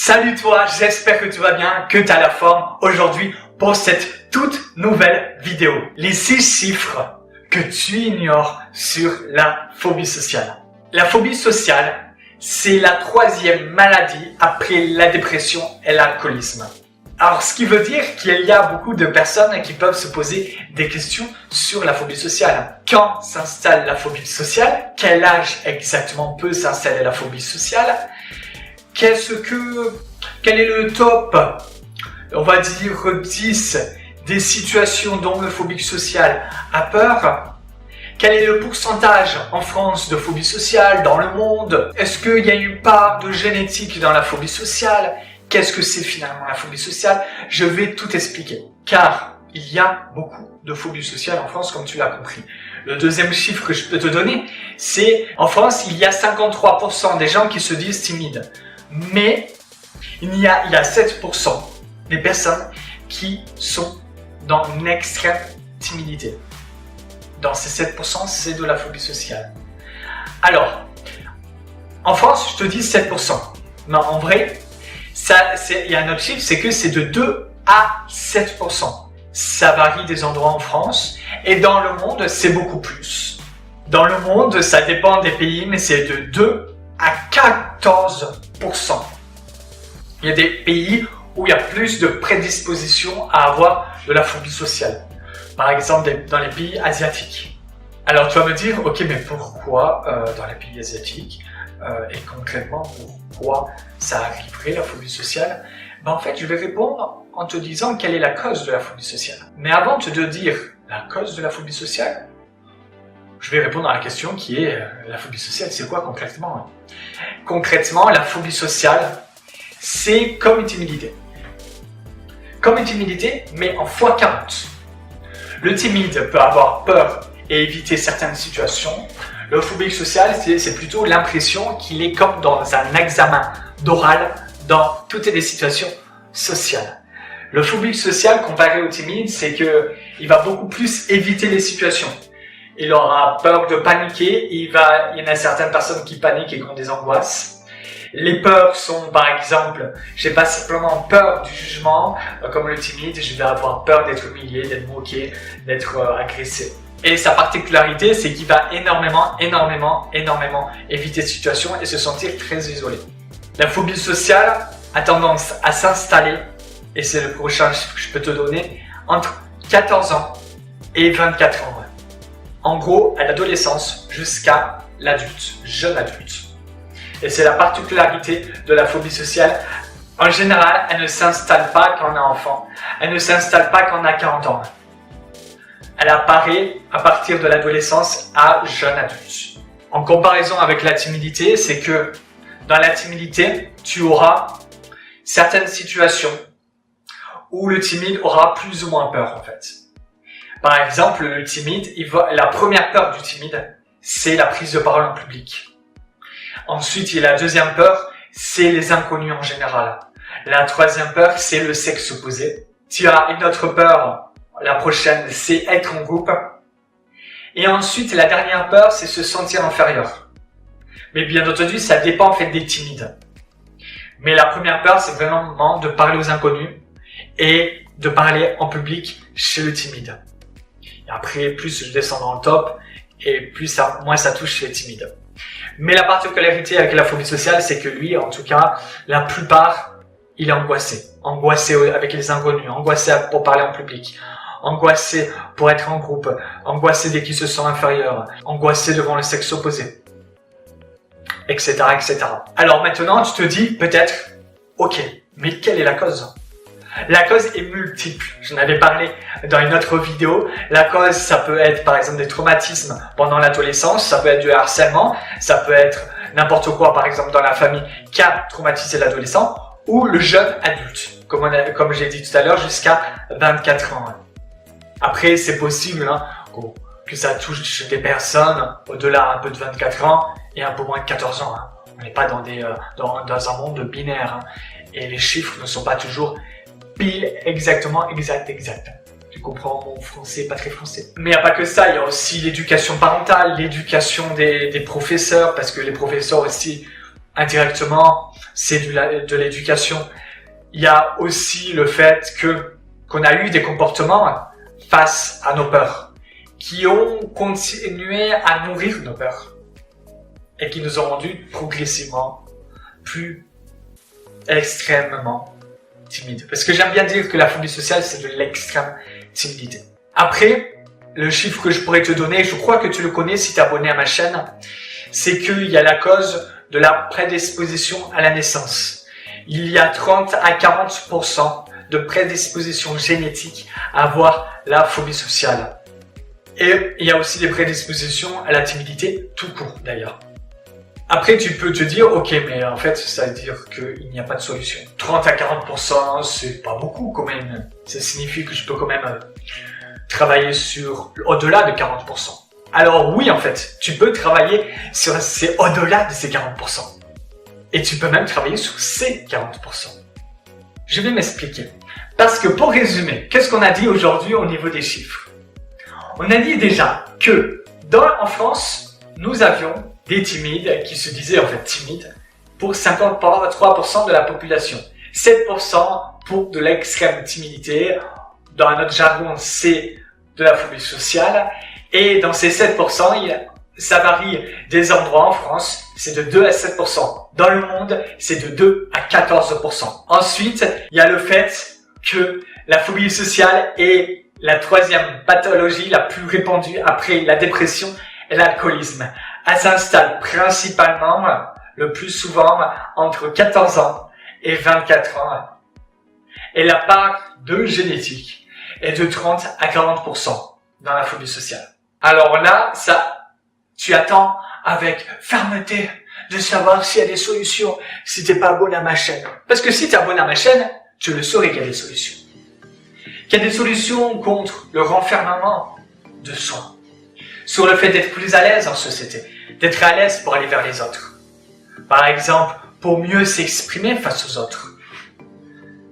Salut toi, j'espère que tu vas bien, que tu as la forme aujourd'hui pour cette toute nouvelle vidéo. Les 6 chiffres que tu ignores sur la phobie sociale. La phobie sociale, c'est la 3e maladie après la dépression et l'alcoolisme. Alors, ce qui veut dire qu'il y a beaucoup de personnes qui peuvent se poser des questions sur la phobie sociale. Quand s'installe la phobie sociale? Quel âge exactement peut s'installer la phobie sociale? Quel est le top, on va dire 10 des situations dont le phobique social a peur? Quel est le pourcentage en France de phobie sociale, dans le monde? Est-ce qu'il y a une part de génétique dans la phobie sociale? Qu'est-ce que c'est finalement la phobie sociale? Je vais tout expliquer, car il y a beaucoup de phobie sociale en France, comme tu l'as compris. Le deuxième chiffre que je peux te donner, c'est en France, il y a 53% des gens qui se disent timides. Mais il y a 7% des personnes qui sont dans une extrême timidité. Dans ces 7%, c'est de la phobie sociale. Alors, en France, je te dis 7%. Mais en vrai, il y a un autre chiffre, c'est que c'est de 2 à 7%. Ça varie des endroits en France. Et dans le monde, c'est beaucoup plus. Dans le monde, ça dépend des pays, mais c'est de 2 à 14%. Il y a des pays où il y a plus de prédisposition à avoir de la phobie sociale. Par exemple, dans les pays asiatiques. Alors tu vas me dire, ok, mais pourquoi dans les pays asiatiques et concrètement, pourquoi ça arriverait la phobie sociale? En fait, je vais répondre en te disant quelle est la cause de la phobie sociale. Mais avant de te dire la cause de la phobie sociale, je vais répondre à la question qui est la phobie sociale, c'est quoi concrètement? Concrètement, la phobie sociale, c'est comme une timidité. Comme une timidité, mais en x40. Le timide peut avoir peur et éviter certaines situations. Le phobique social, c'est plutôt l'impression qu'il est comme dans un examen d'oral dans toutes les situations sociales. Le phobique social, comparé au timide, c'est qu'il va beaucoup plus éviter les situations. Il aura peur de paniquer, il y en a certaines personnes qui paniquent et qui ont des angoisses. Les peurs sont, par exemple, j'ai pas simplement peur du jugement, comme le timide, je vais avoir peur d'être humilié, d'être moqué, d'être agressé. Et sa particularité, c'est qu'il va énormément éviter cette situation et se sentir très isolé. La phobie sociale a tendance à s'installer, et c'est le prochain chiffre que je peux te donner, entre 14 ans et 24 ans. En gros, à l'adolescence jusqu'à l'adulte, jeune adulte. Et c'est la particularité de la phobie sociale. En général, elle ne s'installe pas quand on est enfant. Elle ne s'installe pas quand on a 40 ans. Elle apparaît à partir de l'adolescence à jeune adulte. En comparaison avec la timidité, c'est que dans la timidité, tu auras certaines situations où le timide aura plus ou moins peur en fait. Par exemple, le timide, la première peur du timide, c'est la prise de parole en public. Ensuite, il y a la deuxième peur, c'est les inconnus en général. La troisième peur, c'est le sexe opposé. Tu as une autre peur, la prochaine, c'est être en groupe. Et ensuite, la dernière peur, c'est se sentir inférieur. Mais bien entendu, ça dépend en fait des timides. Mais la première peur, c'est vraiment de parler aux inconnus et de parler en public chez le timide. Et après, plus je descends dans le top et moins ça touche les timides. Mais la particularité avec la phobie sociale, c'est que lui, en tout cas, la plupart, il est angoissé. Angoissé avec les inconnus, angoissé pour parler en public, angoissé pour être en groupe, angoissé dès qu'il se sent inférieur, angoissé devant le sexe opposé, etc., etc. Alors maintenant, tu te dis peut-être, ok, mais quelle est la cause? La cause est multiple. J'en avais parlé dans une autre vidéo. La cause, ça peut être par exemple des traumatismes pendant l'adolescence, ça peut être du harcèlement, ça peut être n'importe quoi par exemple dans la famille qui a traumatisé l'adolescent ou le jeune adulte, comme j'ai dit tout à l'heure, jusqu'à 24 ans. Après, c'est possible que ça touche des personnes au-delà un peu de 24 ans et un peu moins de 14 ans. On n'est pas dans un monde binaire et les chiffres ne sont pas toujours pile, exactement, exact. Tu comprends mon français, pas très français. Mais il n'y a pas que ça, il y a aussi l'éducation parentale, l'éducation des professeurs, parce que les professeurs aussi indirectement, c'est de l'éducation. Il y a aussi le fait qu'on a eu des comportements face à nos peurs, qui ont continué à nourrir nos peurs et qui nous ont rendus progressivement plus extrêmement timides. Parce que j'aime bien dire que la phobie sociale, c'est de l'extrême timidité. Après, le chiffre que je pourrais te donner, je crois que tu le connais si tu es abonné à ma chaîne, c'est qu'il y a la cause de la prédisposition à la naissance. Il y a 30 à 40% de prédisposition génétique à avoir la phobie sociale. Et il y a aussi des prédispositions à la timidité, tout court d'ailleurs. Après, tu peux te dire, ok, mais en fait, ça veut dire qu'il n'y a pas de solution. 30 à 40%, c'est pas beaucoup quand même. Ça signifie que je peux quand même travailler sur au-delà de 40%. Alors oui, en fait, tu peux travailler sur ces au-delà de ces 40%. Et tu peux même travailler sur ces 40%. Je vais m'expliquer. Parce que pour résumer, qu'est-ce qu'on a dit aujourd'hui au niveau des chiffres? On a dit déjà que en France, nous avions des timides qui se disaient en fait timides pour 53% de la population. 7% pour de l'extrême timidité. Dans notre jargon, c'est de la phobie sociale. Et dans ces 7%, ça varie des endroits en France, c'est de 2 à 7%. Dans le monde, c'est de 2 à 14%. Ensuite, il y a le fait que la phobie sociale est la troisième pathologie la plus répandue après la dépression et l'alcoolisme. Elle s'installe principalement, le plus souvent, entre 14 ans et 24 ans. Et la part de génétique est de 30 à 40% dans la phobie sociale. Alors là, tu attends avec fermeté de savoir s'il y a des solutions, si t'es pas abonné à ma chaîne. Parce que si t'es abonné à ma chaîne, tu le saurais qu'il y a des solutions. Qu'il y a des solutions contre le renfermement de soi. Sur le fait d'être plus à l'aise en société. D'être à l'aise pour aller vers les autres. Par exemple, pour mieux s'exprimer face aux autres.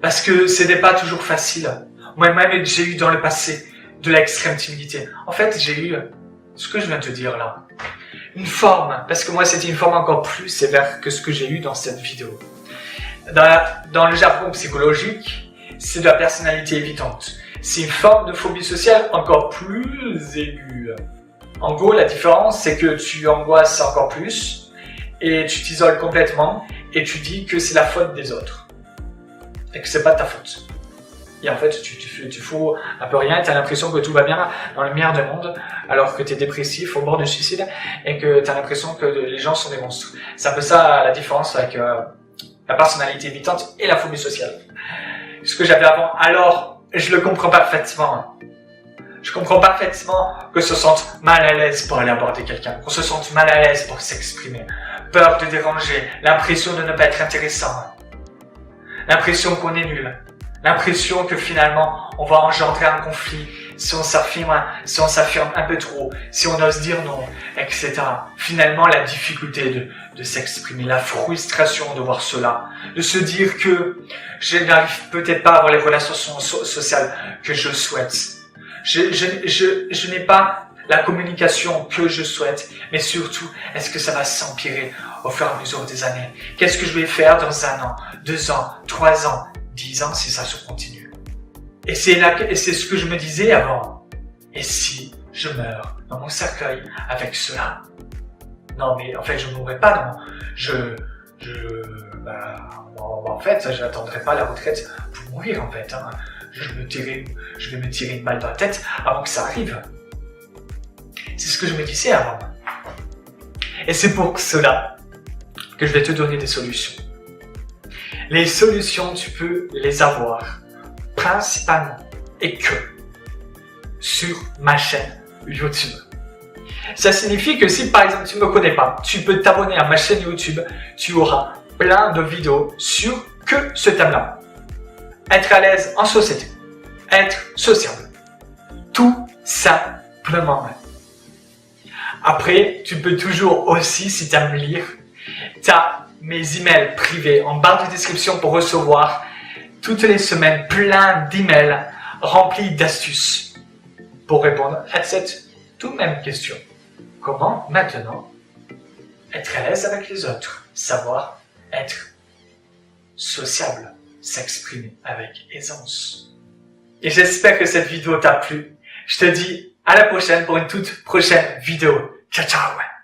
Parce que ce n'est pas toujours facile. Moi-même, j'ai eu dans le passé de l'extrême timidité. En fait, j'ai eu ce que je viens de te dire là. Une forme, parce que moi, c'était une forme encore plus sévère que ce que j'ai eu dans cette vidéo. Dans le jargon psychologique, c'est de la personnalité évitante. C'est une forme de phobie sociale encore plus aiguë. En gros, la différence, c'est que tu angoisses encore plus et tu t'isoles complètement et tu dis que c'est la faute des autres et que c'est pas ta faute. Et en fait, tu fous un peu rien et tu as l'impression que tout va bien dans le meilleur des mondes alors que tu es dépressif au bord du suicide et que tu as l'impression que les gens sont des monstres. C'est un peu ça la différence avec la personnalité évitante et la phobie sociale. Ce que j'avais avant, alors je le comprends parfaitement. Je comprends parfaitement que se sente mal à l'aise pour aller aborder quelqu'un, qu'on se sente mal à l'aise pour s'exprimer, peur de déranger, l'impression de ne pas être intéressant, l'impression qu'on est nul, l'impression que finalement on va engendrer un conflit si on s'affirme un peu trop, si on ose dire non, etc. Finalement, la difficulté de s'exprimer, la frustration de voir cela, de se dire que je n'arrive peut-être pas à avoir les relations sociales que je souhaite. Je n'ai pas la communication que je souhaite, mais surtout, est-ce que ça va s'empirer au fur et à mesure des années? Qu'est-ce que je vais faire dans 1 an, 2 ans, 3 ans, 10 ans si ça se continue? Et c'est ce que je me disais avant. Et si je meurs dans mon cercueil avec cela? Non, mais en fait, je ne mourrai pas, non. En fait, je n'attendrai pas la retraite pour mourir, en fait. Hein. Je vais me tirer une balle dans la tête avant que ça arrive. C'est ce que je me disais avant. Et c'est pour cela que je vais te donner des solutions. Les solutions, tu peux les avoir principalement et que sur ma chaîne YouTube. Ça signifie que si par exemple tu ne me connais pas, tu peux t'abonner à ma chaîne YouTube, tu auras plein de vidéos sur que ce thème-là. Être à l'aise en société, être sociable, tout simplement. Après, tu peux toujours aussi, si tu aimes lire, tu as mes emails privés en barre de description pour recevoir toutes les semaines plein d'emails remplis d'astuces pour répondre à cette toute même question. Comment maintenant être à l'aise avec les autres? savoir être sociable, s'exprimer avec aisance. Et j'espère que cette vidéo t'a plu. Je te dis à la prochaine pour une toute prochaine vidéo. Ciao, ciao!